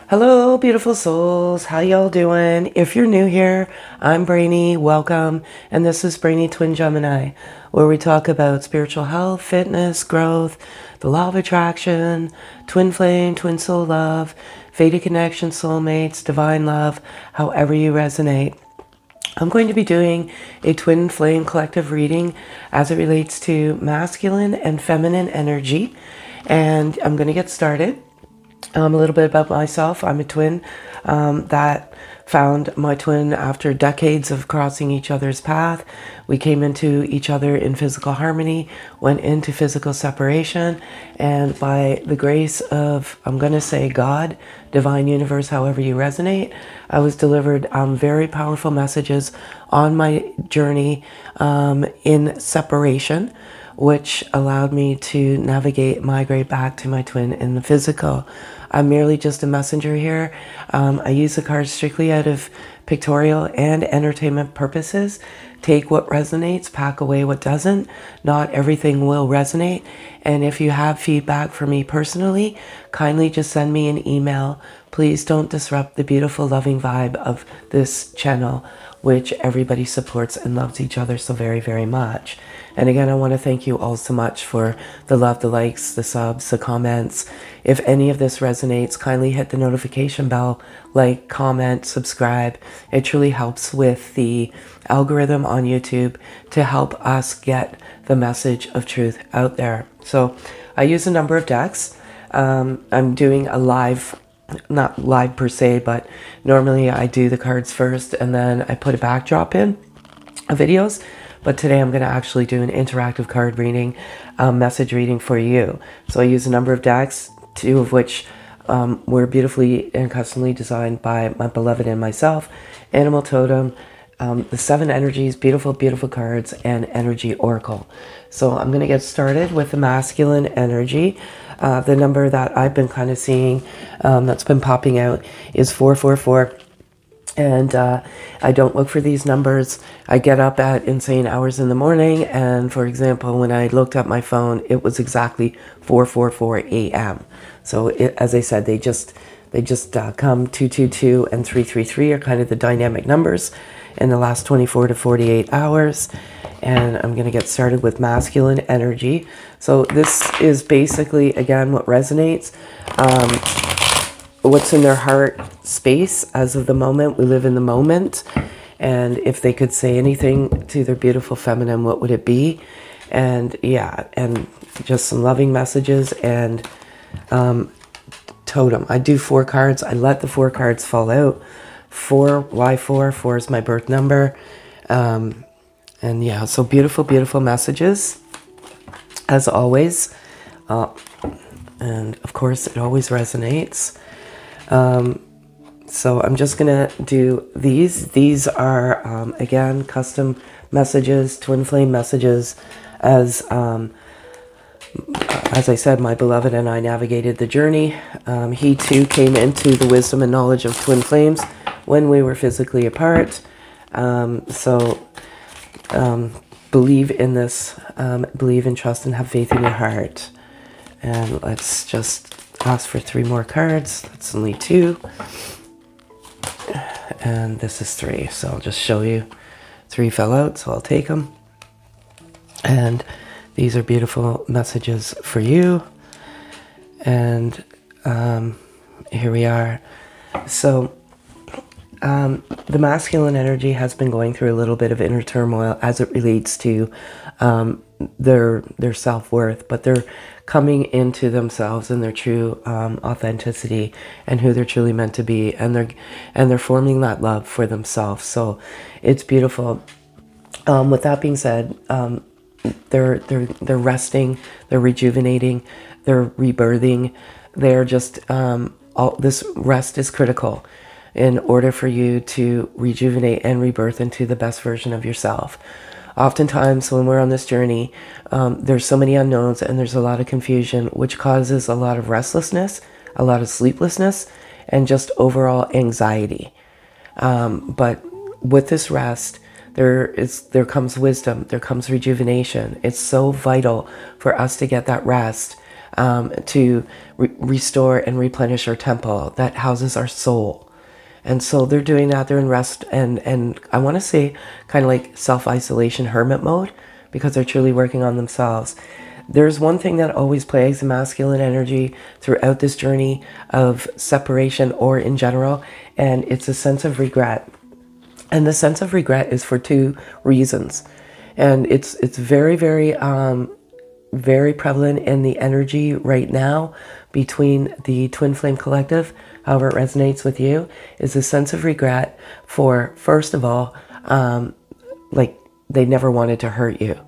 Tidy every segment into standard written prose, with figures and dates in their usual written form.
Hello, beautiful souls. How y'all doing? If you're new here, I'm Brainy. Welcome. And this is Brainy Twin Gemini, where we talk about spiritual health, fitness, growth, the law of attraction, twin flame, twin soul love, Vedic connection, soulmates, divine love, however you resonate. I'm going to be doing a twin flame collective reading as it relates to masculine and feminine energy. And I'm going to get started. A little bit about myself. I'm a twin that found my twin after decades of crossing each other's path. We came into each other in physical harmony, went into physical separation, and by the grace of, I'm going to say God, divine universe, however you resonate, I was delivered very powerful messages on my journey in separation, which allowed me to migrate back to my twin in the physical. I'm merely just a messenger here. I use the cards strictly out of pictorial and entertainment purposes. Take what resonates, pack away what doesn't. Not everything will resonate. And if you have feedback for me personally, kindly just send me an email. Please don't disrupt the beautiful, loving vibe of this channel, which everybody supports and loves each other so very, very much. And again, I want to thank you all so much for the love, the likes, the subs, the comments. If any of this resonates, kindly hit the notification bell, like, comment, subscribe. It truly helps with the algorithm on YouTube to help us get the message of truth out there. So I use a number of decks. I'm doing a live, not live per se, but normally I do the cards first and then I put a backdrop in videos. But today I'm going to actually do an interactive card reading, message reading for you. So I use a number of decks, two of which were beautifully and customly designed by my beloved and myself. Animal Totem, the 7 energies, beautiful, beautiful cards, and Energy Oracle. So I'm going to get started with the masculine energy. The number that I've been kind of seeing that's been popping out is 444. And I don't look for these numbers. I get up at insane hours in the morning, and for example, when I looked at my phone, it was exactly 4:44 a.m. So as I said, they just come. 222 and 333 are kind of the dynamic numbers in the last 24 to 48 hours. And I'm going to get started with masculine energy. So this is basically, again, what resonates. What's in their heart space as of the moment. We live in the moment. And if they could say anything to their beautiful feminine, what would it be? And yeah, and just some loving messages and totem. I do 4 cards. I let the 4 cards fall out. 4, why 4? 4 is my birth number. And yeah, so beautiful, beautiful messages as always. And of course, it always resonates. So I'm just gonna do these. These are again custom messages, twin flame messages. As I said, my beloved and I navigated the journey. He too came into the wisdom and knowledge of twin flames when we were physically apart. Believe in this, believe and trust and have faith in your heart. And let's just ask for 3 more cards. That's only 2. And this is 3. So I'll just show you. 3 fell out, so I'll take them. And these are beautiful messages for you. And here we are. So the masculine energy has been going through a little bit of inner turmoil as it relates to their self-worth, but they're coming into themselves and their true authenticity and who they're truly meant to be, and they're forming that love for themselves. So it's beautiful. With that being said, they're resting, they're rejuvenating, they're rebirthing. They're just all this rest is critical in order for you to rejuvenate and rebirth into the best version of yourself. Oftentimes when we're on this journey, there's so many unknowns and there's a lot of confusion, which causes a lot of restlessness, a lot of sleeplessness, and just overall anxiety. But with this rest, there comes wisdom, there comes rejuvenation. It's so vital for us to get that rest to restore and replenish our temple that houses our soul. And so they're doing that. They're in rest and I want to say kind of like self-isolation hermit mode, because they're truly working on themselves. There's one thing that always plagues the masculine energy throughout this journey of separation or in general, and it's a sense of regret. And the sense of regret is for two reasons. And it's very, very, very prevalent in the energy right now between the Twin Flame Collective, however it resonates with you, is a sense of regret for, first of all, like they never wanted to hurt you.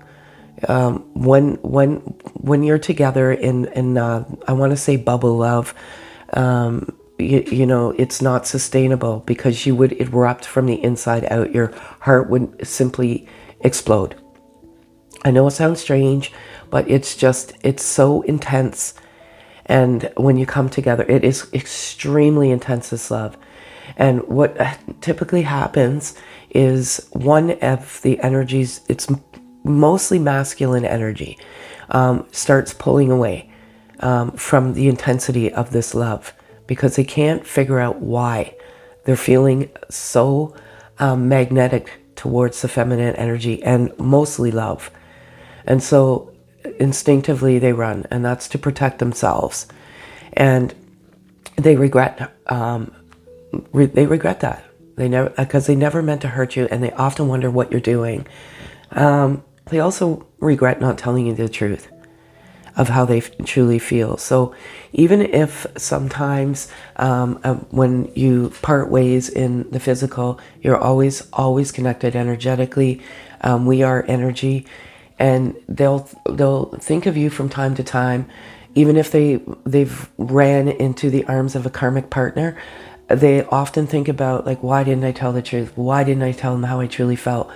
When you're together in I want to say bubble love, you know, it's not sustainable because you would erupt from the inside out. Your heart would simply explode. I know it sounds strange, but it's so intense. And when you come together, it is extremely intense, this love. And what typically happens is one of the energies, it's mostly masculine energy, starts pulling away from the intensity of this love, because they can't figure out why they're feeling so magnetic towards the feminine energy and mostly love. And so instinctively they run, and that's to protect themselves. And they regret that. They never, because they never meant to hurt you, and they often wonder what you're doing. They also regret not telling you the truth of how they truly feel. So even if sometimes when you part ways in the physical, you're always connected energetically. We are energy, and they'll think of you from time to time, even if they've ran into the arms of a karmic partner. They often think about, like, why didn't I tell the truth? Why didn't I tell them how I truly felt?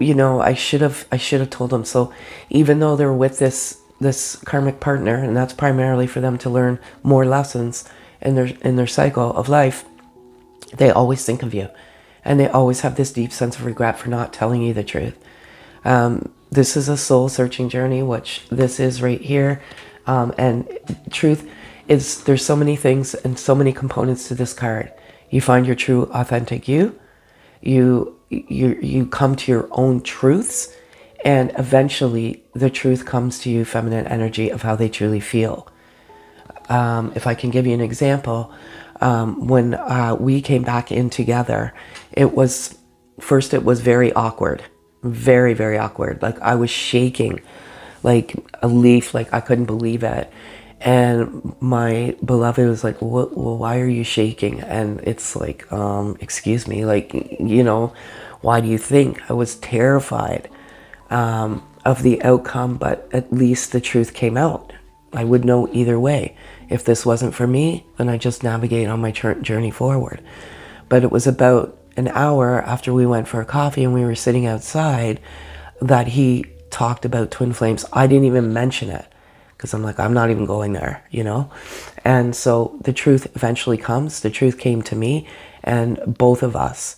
You know, I should have told them. So even though they're with this karmic partner, and that's primarily for them to learn more lessons in their cycle of life, they always think of you, and they always have this deep sense of regret for not telling you the truth. This is a soul searching journey, which this is right here. And truth is, there's so many things and so many components to this card. You find your true authentic you. You come to your own truths, and eventually the truth comes to you, feminine energy, of how they truly feel. If I can give you an example, when we came back in together, it was very awkward. Very, very awkward. Like, I was shaking like a leaf, like I couldn't believe it. And my beloved was like, well, why are you shaking? And it's like, excuse me, like, you know, why do you think? I was terrified of the outcome, but at least the truth came out. I would know either way. If this wasn't for me, then I just navigate on my journey forward. But it was about an hour after we went for a coffee and we were sitting outside that he talked about twin flames. I didn't even mention it because I'm like, I'm not even going there, you know? And so the truth eventually comes. The truth came to me and both of us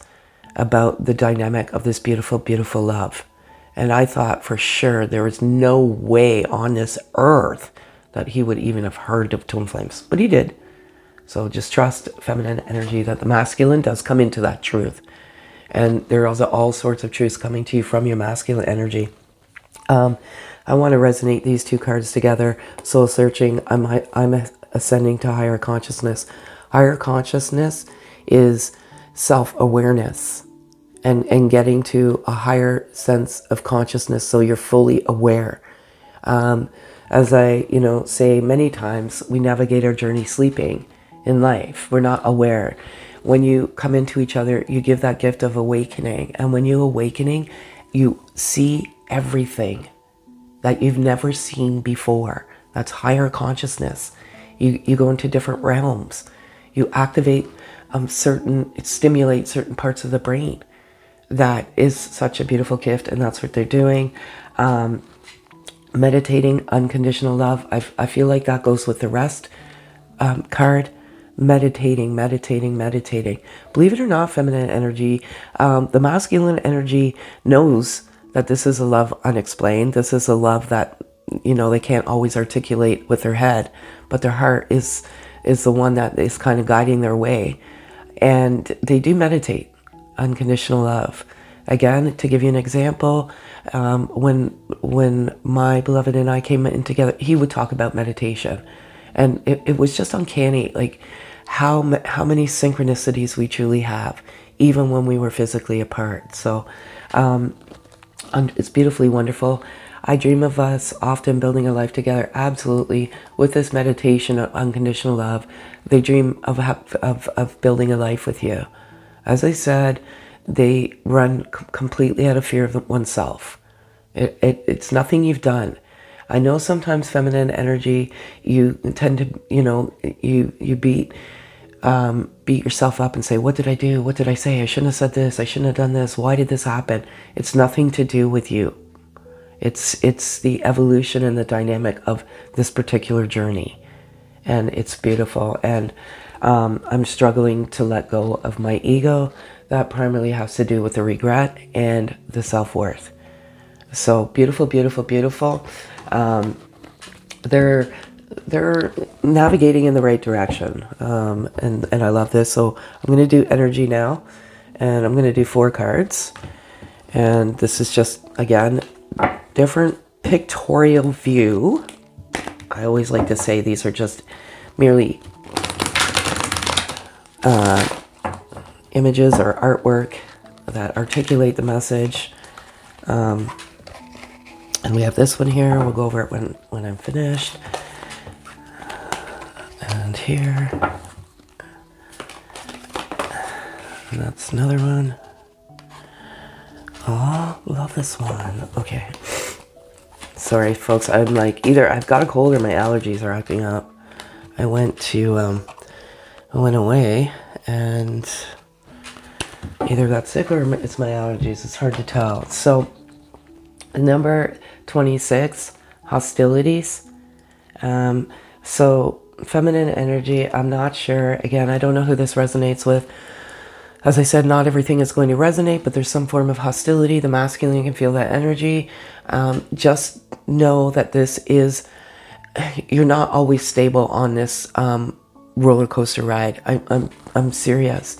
about the dynamic of this beautiful, beautiful love. And I thought for sure there was no way on this earth that he would even have heard of twin flames, but he did. So just trust feminine energy, that the masculine does come into that truth. And there are all sorts of truths coming to you from your masculine energy. I want to resonate these two cards together. Soul searching, I'm ascending to higher consciousness. Higher consciousness is self-awareness and getting to a higher sense of consciousness so you're fully aware. As I say many times, we navigate our journey sleeping in life. We're not aware. When you come into each other, you give that gift of awakening. And when you're awakening, you see everything that you've never seen before. That's higher consciousness. You go into different realms. You activate stimulate certain parts of the brain. That is such a beautiful gift, and that's what they're doing. Meditating, unconditional love. I feel like that goes with the rest card. Meditating. Believe it or not, feminine energy, the masculine energy knows that this is a love unexplained. This is a love that you know, they can't always articulate with their head, but their heart is the one that is kind of guiding their way. And they do meditate, unconditional love. Again, to give you an example, when my beloved and I came in together, he would talk about meditation. And it was just uncanny, like how many synchronicities we truly have, even when we were physically apart. So it's beautifully wonderful. I dream of us often building a life together. Absolutely. With this meditation of unconditional love, they dream of building a life with you. As I said, they run completely out of fear of oneself. It's nothing you've done. I know sometimes feminine energy, you tend to, you know, you beat yourself up and say, what did I do? What did I say? I shouldn't have said this. I shouldn't have done this. Why did this happen? It's nothing to do with you. It's the evolution and the dynamic of this particular journey. And it's beautiful. And I'm struggling to let go of my ego. That primarily has to do with the regret and the self-worth. So beautiful, beautiful, beautiful. They're navigating in the right direction. And I love this. So I'm going to do energy now. And I'm going to do 4 cards. And this is just, again, different pictorial view. I always like to say these are just merely images or artwork that articulate the message. And we have this one here. We'll go over it when I'm finished. And here. And that's another one. Oh, love this one. Okay. Sorry, folks. I'm like, either I've got a cold or my allergies are acting up. I went away and either got sick or it's my allergies. It's hard to tell. So, number 26, hostilities. So, feminine energy, I'm not sure. Again, I don't know who this resonates with. As I said, not everything is going to resonate, but there's some form of hostility. The masculine can feel that energy. Just know that this is, you're not always stable on this roller coaster ride. I'm serious.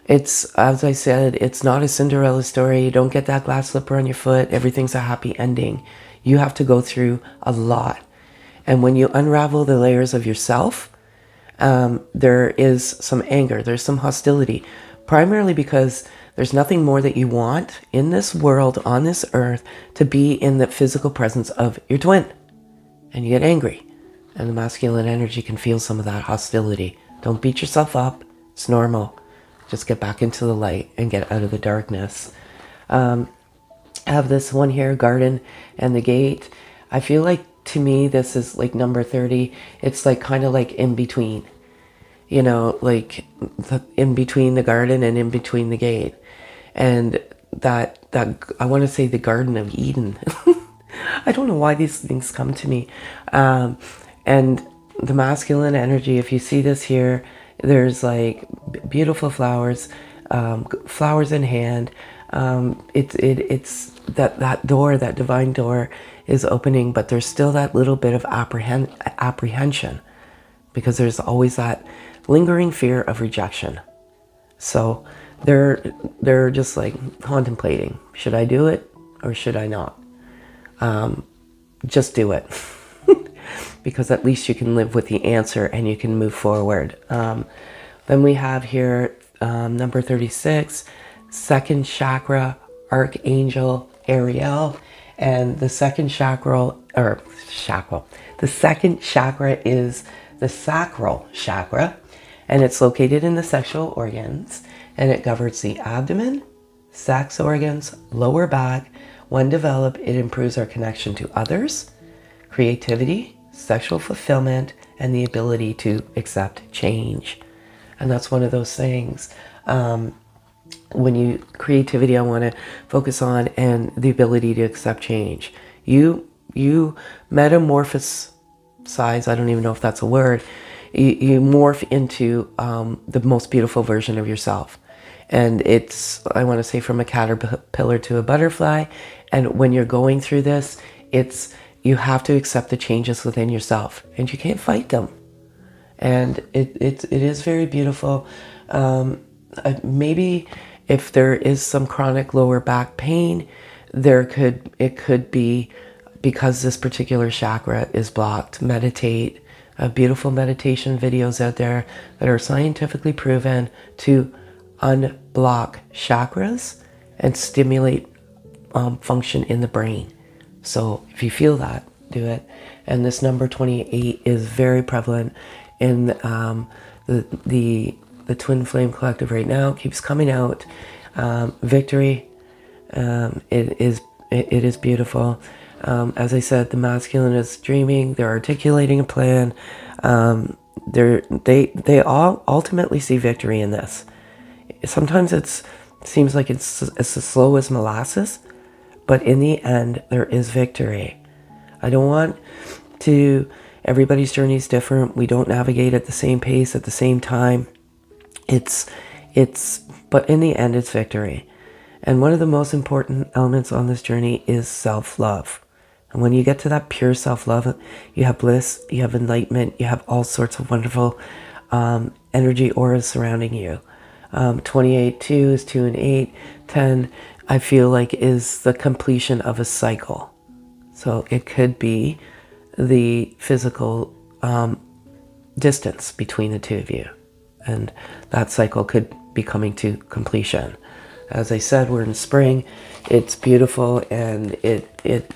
It's, as I said, it's not a Cinderella story. You don't get that glass slipper on your foot. Everything's a happy ending. You have to go through a lot. And when you unravel the layers of yourself, there is some anger. There's some hostility. Primarily because there's nothing more that you want in this world, on this earth, to be in the physical presence of your twin. And you get angry. And the masculine energy can feel some of that hostility. Don't beat yourself up. It's normal. Just get back into the light and get out of the darkness. I have this one here, garden and the gate. I feel like, to me, this is like number 30. It's like kind of like in between. You know, like in between the garden and in between the gate. And that I want to say the Garden of Eden. I don't know why these things come to me. And the masculine energy, if you see this here, there's like beautiful flowers, flowers in hand. It's that door, that divine door is opening, but there's still that little bit of apprehension because there's always that lingering fear of rejection. So they're just like contemplating, should I do it or should I not? Just do it. Because at least you can live with the answer and you can move forward. Then we have here number 36, second chakra, Archangel Ariel. And the second chakra, the second chakra is the sacral chakra. And it's located in the sexual organs, and it governs the abdomen, sex organs, lower back. When developed, it improves our connection to others, creativity, sexual fulfillment, and the ability to accept change. And that's one of those things. Creativity, I want to focus on, and the ability to accept change. You metamorphosize, I don't even know if that's a word. You morph into the most beautiful version of yourself. And it's, I want to say, from a caterpillar to a butterfly. And when you're going through this, it's you have to accept the changes within yourself, and you can't fight them. And it is very beautiful. Maybe if there is some chronic lower back pain, it could be because this particular chakra is blocked. Meditate. Beautiful meditation videos out there that are scientifically proven to unblock chakras and stimulate function in the brain. So if you feel that, do it. And this number 28 is very prevalent in the Twin Flame Collective right now. It keeps coming out. Victory. It is beautiful. As I said, the masculine is dreaming. They're articulating a plan. They all ultimately see victory in this. Sometimes it seems like it's as slow as molasses, but in the end, there is victory. I don't want to... Everybody's journey is different. We don't navigate at the same pace at the same time. But in the end, it's victory. And one of the most important elements on this journey is self-love. And when you get to that pure self-love, you have bliss, you have enlightenment, you have all sorts of wonderful energy auras surrounding you. 28, 2 is 2 and 8. 10, I feel like, is the completion of a cycle. So it could be the physical distance between the two of you. And that cycle could be coming to completion. As I said, we're in spring. It's beautiful, and it's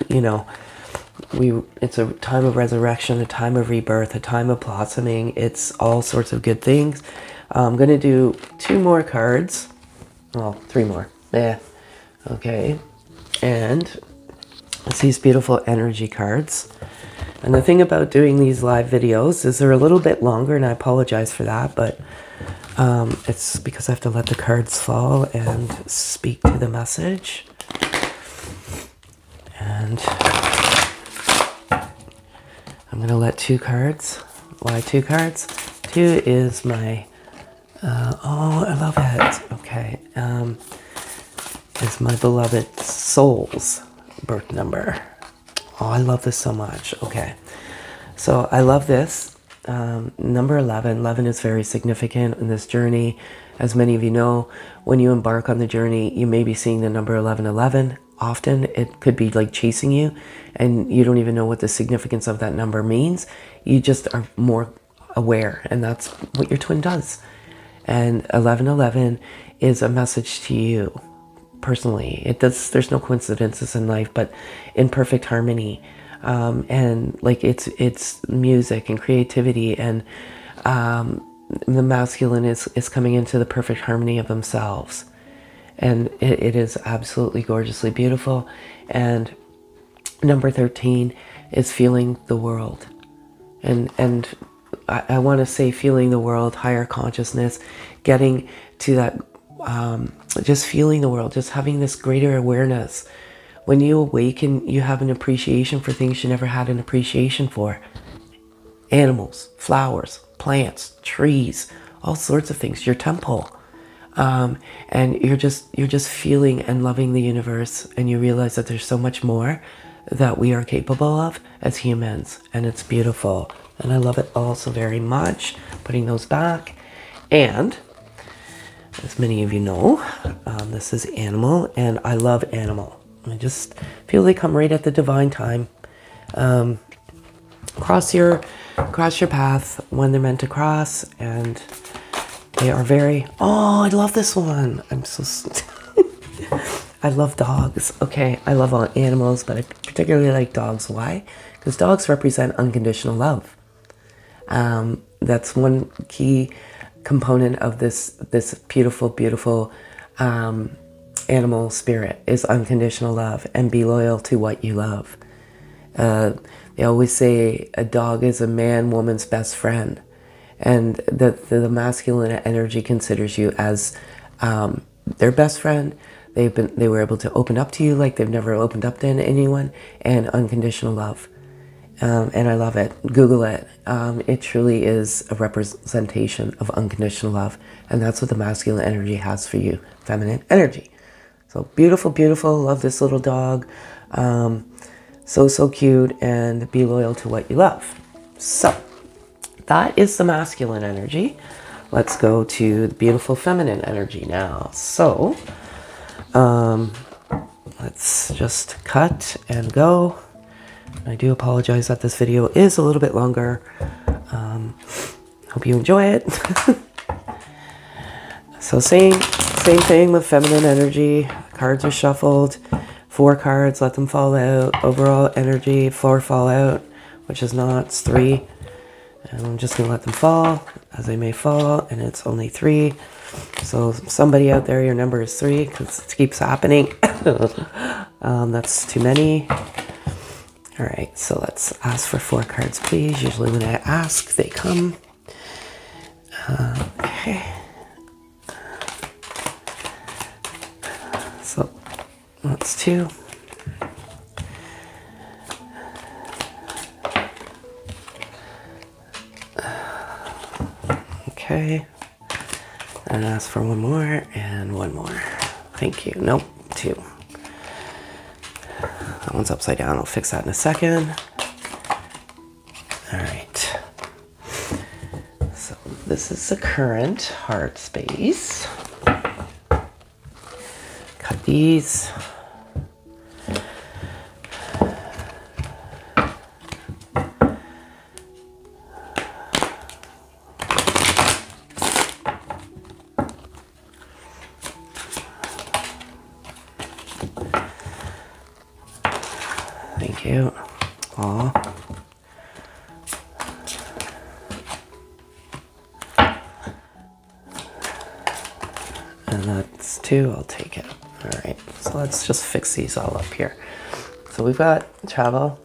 a time of resurrection, a time of rebirth, a time of blossoming. It's all sorts of good things. I'm going to do 2 more cards. Well, 3 more. Yeah. Okay. And it's these beautiful energy cards. And the thing about doing these live videos is they're a little bit longer, and I apologize for that, but it's because I have to let the cards fall and speak to the message. And I'm going to let 2 cards. Why 2 cards? 2 is my... oh, I love it. Okay. It's my beloved soul's birth number. Oh, I love this so much. Okay. So I love this. Number 11. 11 is very significant in this journey. As many of you know, when you embark on the journey, you may be seeing the number 1111. Often it could be like chasing you, and you don't even know what the significance of that number means. You just are more aware, and that's what your twin does. And 1111 is a message to you personally. There's no coincidences in life, but in perfect harmony. And like it's music and creativity, and the masculine is coming into the perfect harmony of themselves. And it is absolutely gorgeously beautiful. And number 13 is feeling the world. And I want to say feeling the world, higher consciousness, getting to that, just feeling the world, just having this greater awareness. When you awaken, you have an appreciation for things you never had an appreciation for. Animals, flowers, plants, trees, all sorts of things, your temple. And you're just feeling and loving the universe, and you realize that there's so much more that we are capable of as humans, and it's beautiful. And I love it all so very much. Putting those back. And as many of you know, this is animal, and I love animal. I just feel they come right at the divine time. Cross your path when they're meant to cross, and they are very... Oh, I love this one. I'm so... I love dogs. Okay, I love all animals, but I particularly like dogs. Why? Because dogs represent unconditional love. That's one key component of this beautiful, beautiful animal spirit is unconditional love, and be loyal to what you love. They always say a dog is a man, woman's best friend, and the masculine energy considers you as their best friend. They were able to open up to you like they've never opened up to anyone, and unconditional love. And I love it. Google it. It truly is a representation of unconditional love, and that's what the masculine energy has for you, feminine energy. So beautiful, beautiful. Love this little dog. so cute, and be loyal to what you love. So that is the masculine energy. Let's go to the beautiful feminine energy now. So let's just cut and go. I do apologize that this video is a little bit longer. Hope you enjoy it. So same thing with feminine energy. Cards are shuffled. 4 cards, let them fall out. Overall energy, 4 fall out, which is not, it's 3. And I'm just going to let them fall as they may fall, and it's only 3. So somebody out there, your number is 3, because it keeps happening. That's too many. All right, so let's ask for 4 cards, please. Usually when I ask, they come. Okay. So that's 2. Okay. And ask for 1 more and 1 more. Thank you. Nope, 2. That one's upside down. I'll fix that in a second. All right. So this is the current heart space. Cut these. Thank you. Aw. And that's 2. I'll take it. All right. So let's just fix these all up here. So we've got travel.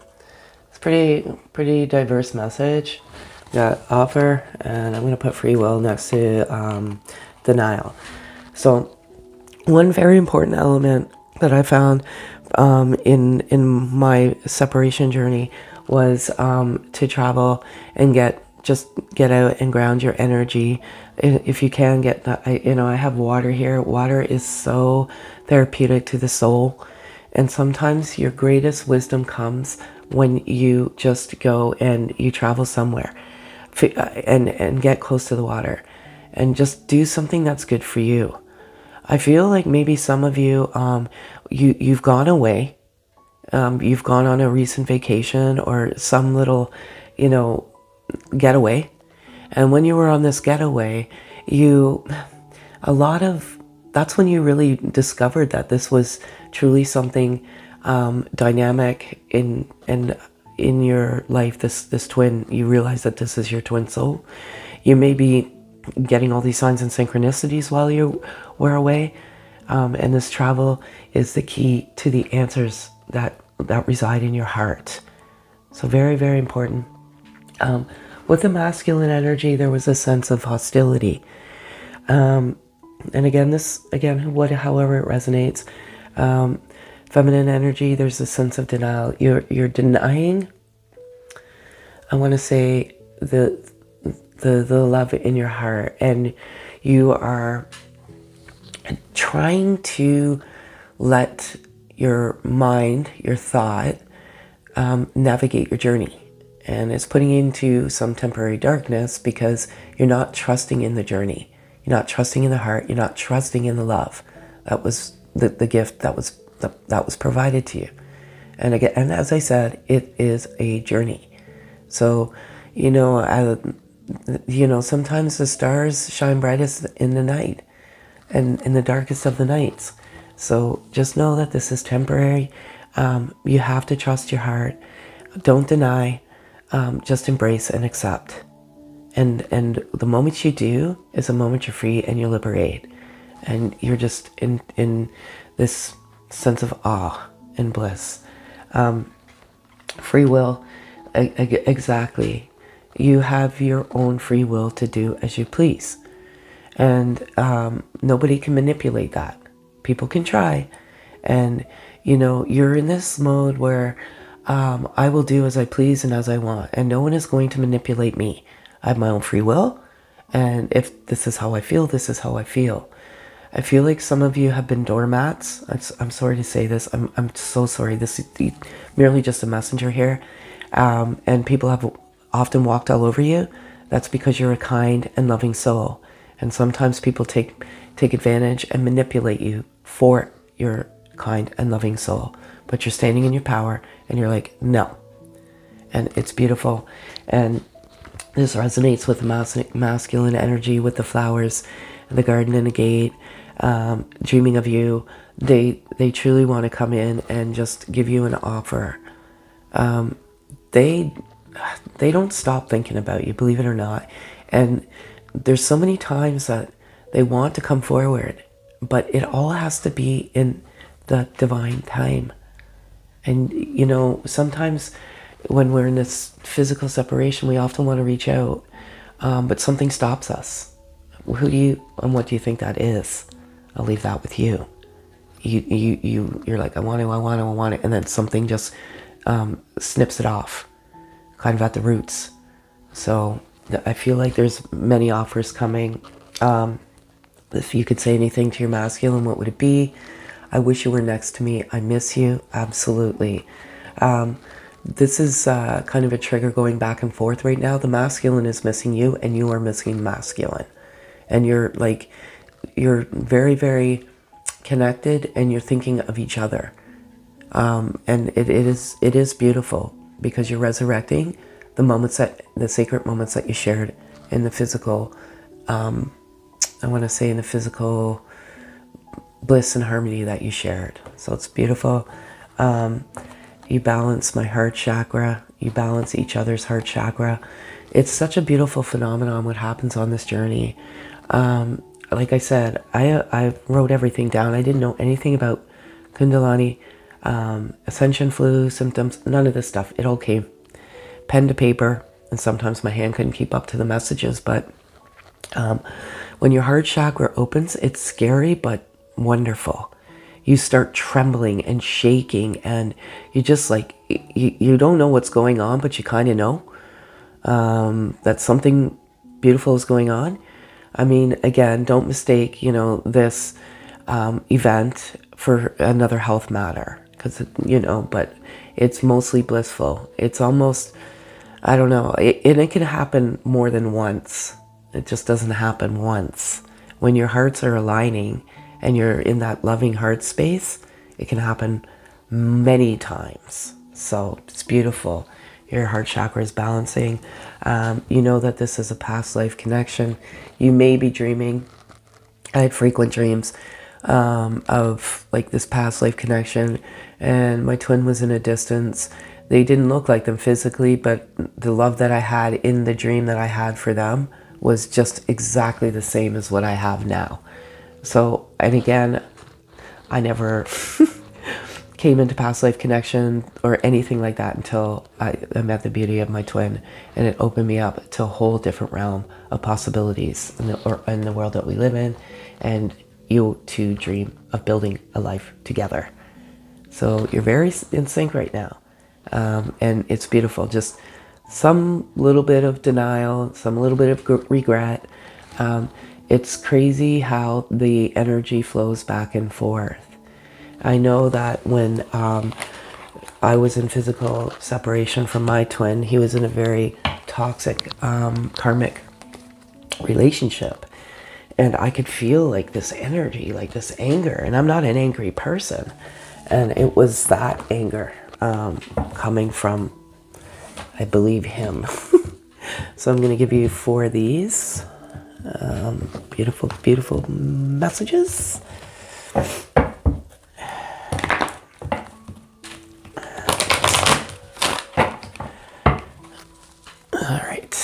It's pretty diverse message. We got offer, and I'm going to put free will next to denial. So one very important element that I found in my separation journey was to travel and get out and ground your energy. If you can get that, I have water here. Water is so therapeutic to the soul, and sometimes your greatest wisdom comes when you just go and you travel somewhere and get close to the water and just do something that's good for you. I feel like maybe some of you, you've gone away, you've gone on a recent vacation or some little, getaway. And when you were on this getaway, that's when you really discovered that this was truly something dynamic in your life, this twin. You realize that this is your twin soul. You may be getting all these signs and synchronicities while you were away, and this travel is the key to the answers that reside in your heart. So very, very important. With the masculine energy, there was a sense of hostility, and however it resonates. Feminine energy, there's a sense of denial. You're denying, I want to say, the love in your heart, and you are trying to let your mind, your thought, navigate your journey. And it's putting you into some temporary darkness because you're not trusting in the journey. You're not trusting in the heart. You're not trusting in the love. That was the gift that was provided to you. And again, and as I said, it is a journey. So, sometimes the stars shine brightest in the night and in the darkest of the nights. So just know that this is temporary. You have to trust your heart. Don't deny. Just embrace and accept. And the moment you do is the moment you're free and you liberate. And you're just in this sense of awe and bliss. Free will, exactly. You have your own free will to do as you please. And nobody can manipulate that. People can try. And, you're in this mode where I will do as I please and as I want. And no one is going to manipulate me. I have my own free will. And if this is how I feel, this is how I feel. I feel like some of you have been doormats. I'm sorry to say this. I'm so sorry. This is merely just a messenger here. And people have often walked all over you. That's because you're a kind and loving soul. And sometimes people take advantage and manipulate you for your kind and loving soul. But you're standing in your power and you're like, no. And it's beautiful. And this resonates with the masculine energy, with the flowers, the garden and the gate, dreaming of you. They truly want to come in and just give you an offer. They don't stop thinking about you, believe it or not. And there's so many times that they want to come forward, but it all has to be in the divine time. And, you know, sometimes when we're in this physical separation, we often want to reach out, but something stops us. Who do you, and what do you think that is? I'll leave that with you. You're like, I want it, and then something just snips it off, kind of at the roots. So I feel like there's many offers coming. If you could say anything to your masculine, what would it be? I wish you were next to me. I miss you. Absolutely. This is kind of a trigger going back and forth right now. The masculine is missing you, and you are missing masculine. And you're very, very connected, and you're thinking of each other. And it is beautiful, because you're resurrecting the sacred moments that you shared in the physical, I want to say in the physical bliss and harmony that you shared. So it's beautiful. You balance my heart chakra. You balance each other's heart chakra. It's such a beautiful phenomenon what happens on this journey. Like I said, I wrote everything down. I didn't know anything about Kundalini, ascension flu, symptoms, none of this stuff. It all came pen to paper, and sometimes my hand couldn't keep up to the messages. But when your heart chakra opens, it's scary but wonderful. You start trembling and shaking, and you just like, you don't know what's going on, but you kind of know that something beautiful is going on. I mean, again, don't mistake, you know, this event for another health matter, because, you know, but it's mostly blissful. It's almost, I don't know, it can happen more than once. It just doesn't happen once. When your hearts are aligning and you're in that loving heart space, it can happen many times. So it's beautiful. Your heart chakra is balancing. You know that this is a past life connection. You may be dreaming. I had frequent dreams of like this past life connection, and my twin was in a distance. They didn't look like them physically, but the love that I had in the dream that I had for them was just exactly the same as what I have now. So, and again, I never came into past life connection or anything like that until I met the beauty of my twin, and it opened me up to a whole different realm of possibilities in the world that we live in, and you too dream of building a life together. So you're very in sync right now, and it's beautiful. Just some little bit of denial, some little bit of regret. It's crazy how the energy flows back and forth. I know that when I was in physical separation from my twin, he was in a very toxic, karmic relationship. And I could feel like this energy, like this anger. And I'm not an angry person. And it was that anger coming from, I believe, him. So I'm going to give you 4 of these. Beautiful, beautiful messages. All right.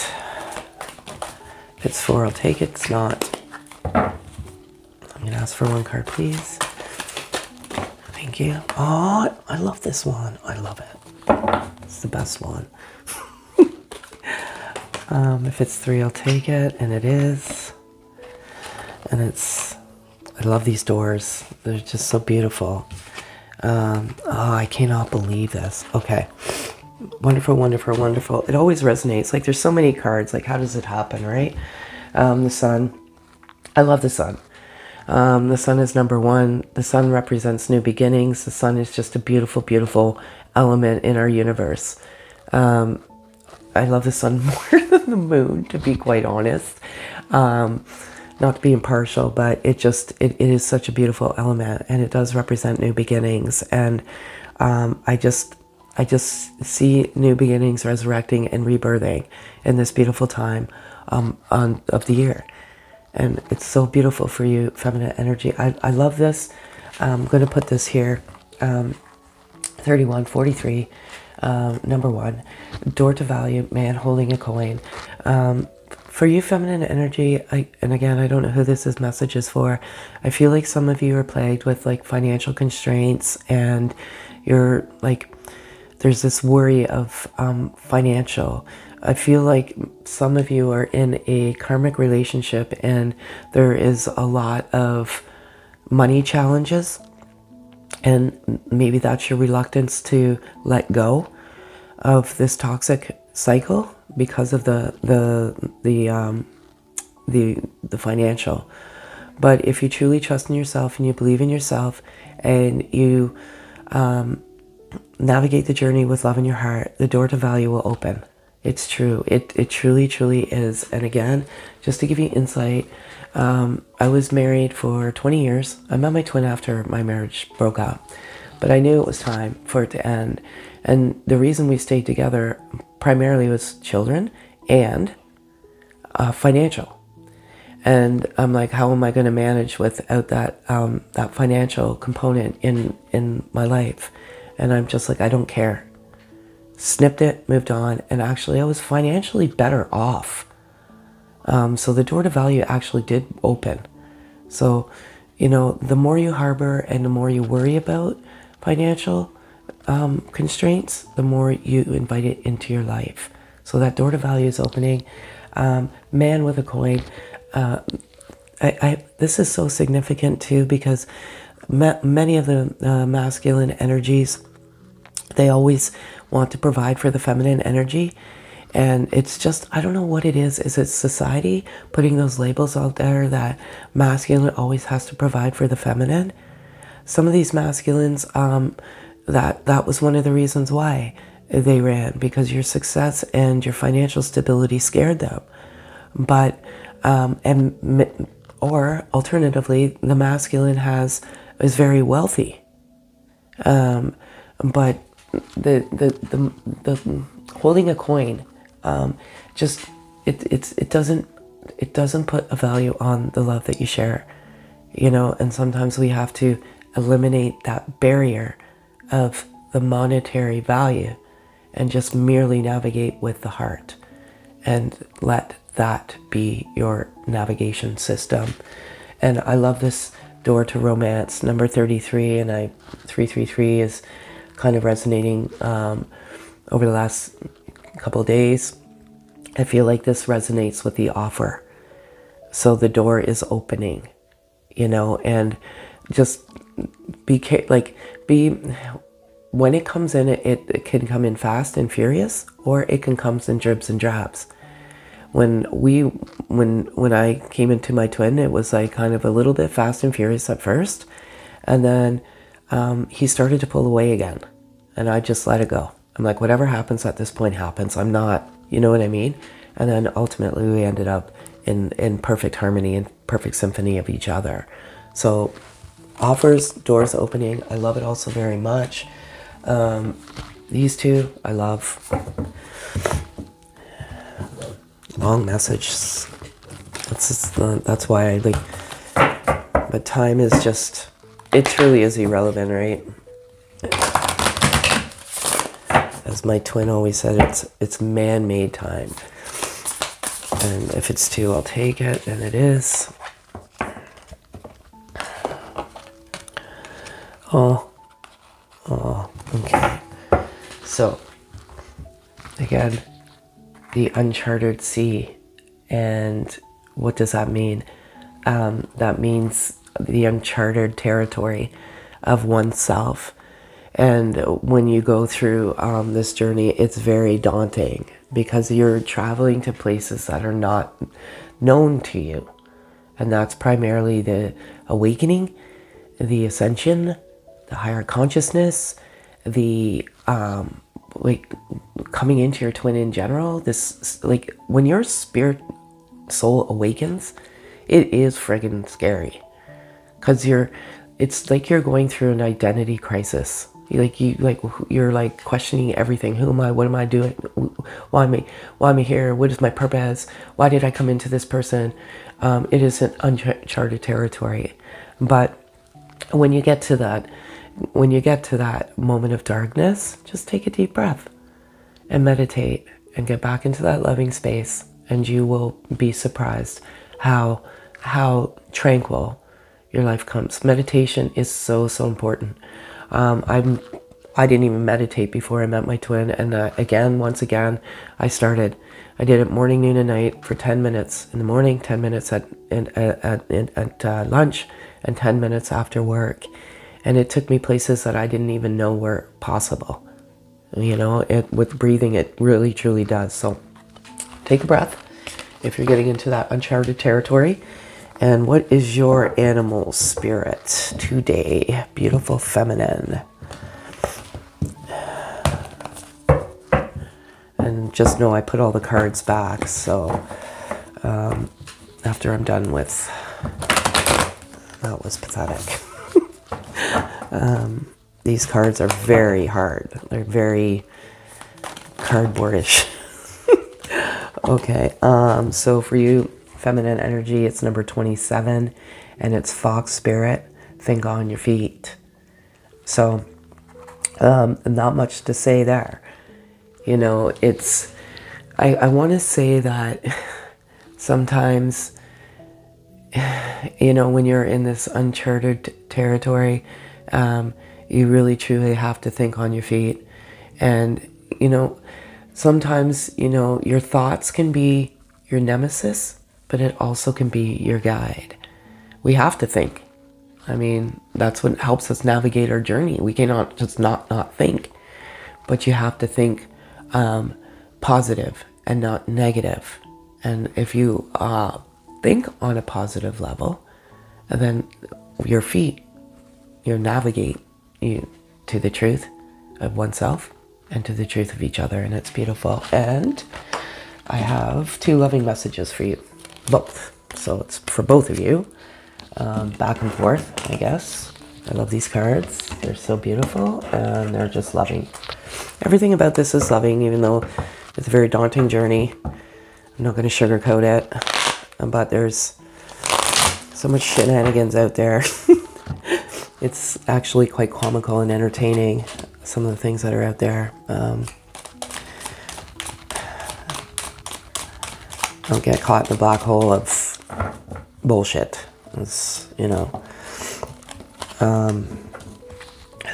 If it's 4, I'll take it. It's not. I'm going to ask for 1 card, please. Thank you. Oh, I love this one. I love it. It's the best one. If it's 3, I'll take it, and it is. And it's, I love these doors. They're just so beautiful. Oh, I cannot believe this. Okay. Wonderful, wonderful, wonderful. It always resonates. Like, there's so many cards. Like, how does it happen, right? The sun. I love the sun. The sun is number one. The sun represents new beginnings. The sun is just a beautiful, beautiful element in our universe. I love the sun more than the moon, to be quite honest. Not to be impartial, but it is such a beautiful element, and it does represent new beginnings. And I just see new beginnings resurrecting and rebirthing in this beautiful time of the year. And it's so beautiful for you, feminine energy. I love this. I'm going to put this here. 3143, number one, door to value, man holding a coin. For you, feminine energy, and again, I don't know who this message is for. I feel like some of you are plagued with like financial constraints, and you're like, there's this worry of financial. I feel like some of you are in a karmic relationship, and there is a lot of money challenges, and maybe that's your reluctance to let go of this toxic cycle because of the financial. But if you truly trust in yourself and you believe in yourself, and you navigate the journey with love in your heart, the door to value will open. It's true. It truly, truly is. And again, just to give you insight, I was married for 20 years. I met my twin after my marriage broke up, but I knew it was time for it to end. And the reason we stayed together primarily was children and financial. And I'm like, how am I going to manage without that that financial component in my life? And I'm just like, I don't care. Snipped it, moved on, and actually I was financially better off. So the door to value actually did open. So, you know, the more you harbor and the more you worry about financial constraints, the more you invite it into your life. So that door to value is opening. Man with a coin. This is so significant too, because many of the masculine energies, they always want to provide for the feminine energy. And it's just, I don't know what it is. Is it society putting those labels out there that masculine always has to provide for the feminine? Some of these masculines, that was one of the reasons why they ran, because your success and your financial stability scared them. But, or alternatively, the masculine is very wealthy. But the holding a coin, just it doesn't put a value on the love that you share, you know. And sometimes we have to eliminate that barrier of the monetary value and just merely navigate with the heart, and let that be your navigation system. And I love this door to romance, number 33, and 333 is kind of resonating over the last couple of days. I feel like this resonates with the offer. So the door is opening, you know, and just when it comes in, it can come in fast and furious, or it can come in dribs and drabs. When I came into my twin, it was like kind of a little bit fast and furious at first, and then he started to pull away again, and I just let it go. I'm like, whatever happens at this point happens. I'm not, you know what I mean? And then ultimately we ended up in perfect harmony and perfect symphony of each other. So offers, doors opening, I love it also very much. These two, I love. Long messages. That's why I like. But time is just, it truly is irrelevant, right? As my twin always said, it's man-made time. And if it's two, I'll take it, and it is. Oh, okay. So, again, the uncharted sea. And what does that mean? That means the uncharted territory of oneself. And when you go through this journey, it's very daunting, because you're traveling to places that are not known to you. And that's primarily the awakening, the ascension, the higher consciousness, the like coming into your twin in general. This, like, when your spirit soul awakens, it is friggin' scary, because it's like you're going through an identity crisis. You're like questioning everything. Who am I? What am I doing? Why am I here? What is my purpose? Why did I come into this person? It is an uncharted territory. But when you get to that moment of darkness, just take a deep breath and meditate and get back into that loving space, and you will be surprised how tranquil your life comes. Meditation is so important. I didn't even meditate before I met my twin, and once again, I did it morning, noon, and night for 10 minutes in the morning, 10 minutes at lunch, and 10 minutes after work. And it took me places that I didn't even know were possible. You know, with breathing, it really, truly does. So take a breath if you're getting into that uncharted territory. And what is your animal spirit today? Beautiful feminine. And just know I put all the cards back, so after I'm done with, that was pathetic. These cards are very hard. They're very cardboardish. Okay, so for you, feminine energy, it's number 27, and it's fox spirit. Think on your feet. So, not much to say there. You know, I want to say that sometimes, you know, when you're in this uncharted territory, you really truly have to think on your feet. And, you know, sometimes, you know, your thoughts can be your nemesis, but it also can be your guide. We have to think. I mean, that's what helps us navigate our journey. We cannot just not think, but you have to think positive and not negative. And if you think on a positive level, and then your feet, you navigate you to the truth of oneself and to the truth of each other, and it's beautiful. And I have 2 loving messages for you, both. So it's for both of you, back and forth, I guess. I love these cards. They're so beautiful, and they're just loving. Everything about this is loving, even though it's a very daunting journey. I'm not going to sugarcoat it, but there's so much shenanigans out there. It's actually quite comical and entertaining, some of the things that are out there. Don't get caught in the black hole of bullshit. It's, you know.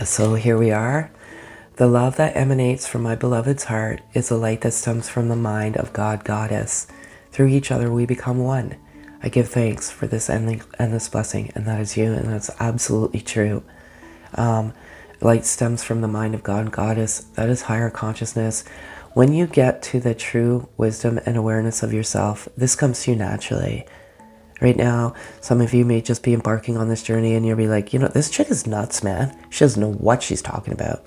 So here we are. The love that emanates from my beloved's heart is a light that stems from the mind of God, Goddess. Through each other we become one. I give thanks for this endless blessing, and that is you, and that's absolutely true. Light stems from the mind of God and Goddess. That is higher consciousness. When you get to the true wisdom and awareness of yourself, this comes to you naturally. Right now, some of you may just be embarking on this journey, and you'll be like, you know, this chick is nuts, man. She doesn't know what she's talking about.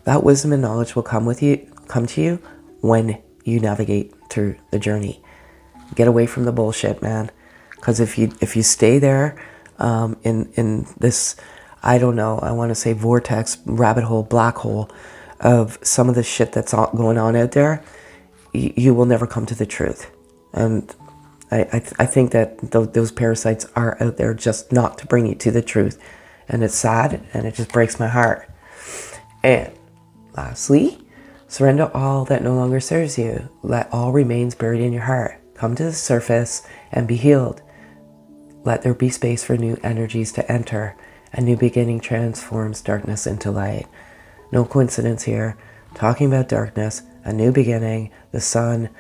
That wisdom and knowledge will come to you when you navigate through the journey. Get away from the bullshit, man. Because if you stay there in this, I don't know, I want to say vortex, rabbit hole, black hole of some of the shit that's going on out there, you will never come to the truth. And I think that those parasites are out there just not to bring you to the truth. And it's sad, and it just breaks my heart. And lastly, surrender all that no longer serves you. Let all remains buried in your heart come to the surface and be healed. Let there be space for new energies to enter. A new beginning transforms darkness into light. No coincidence here. Talking about darkness, a new beginning, the sun,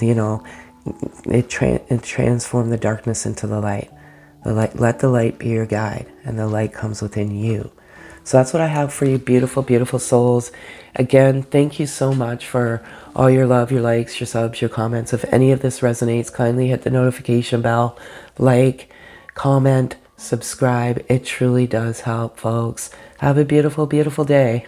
you know, it transformed the darkness into the light. Let the light be your guide, and the light comes within you. So that's what I have for you, beautiful, beautiful souls. Again, thank you so much for all your love, your likes, your subs, your comments. If any of this resonates, kindly hit the notification bell, like, comment, subscribe. It truly does help, folks. Have a beautiful, beautiful day.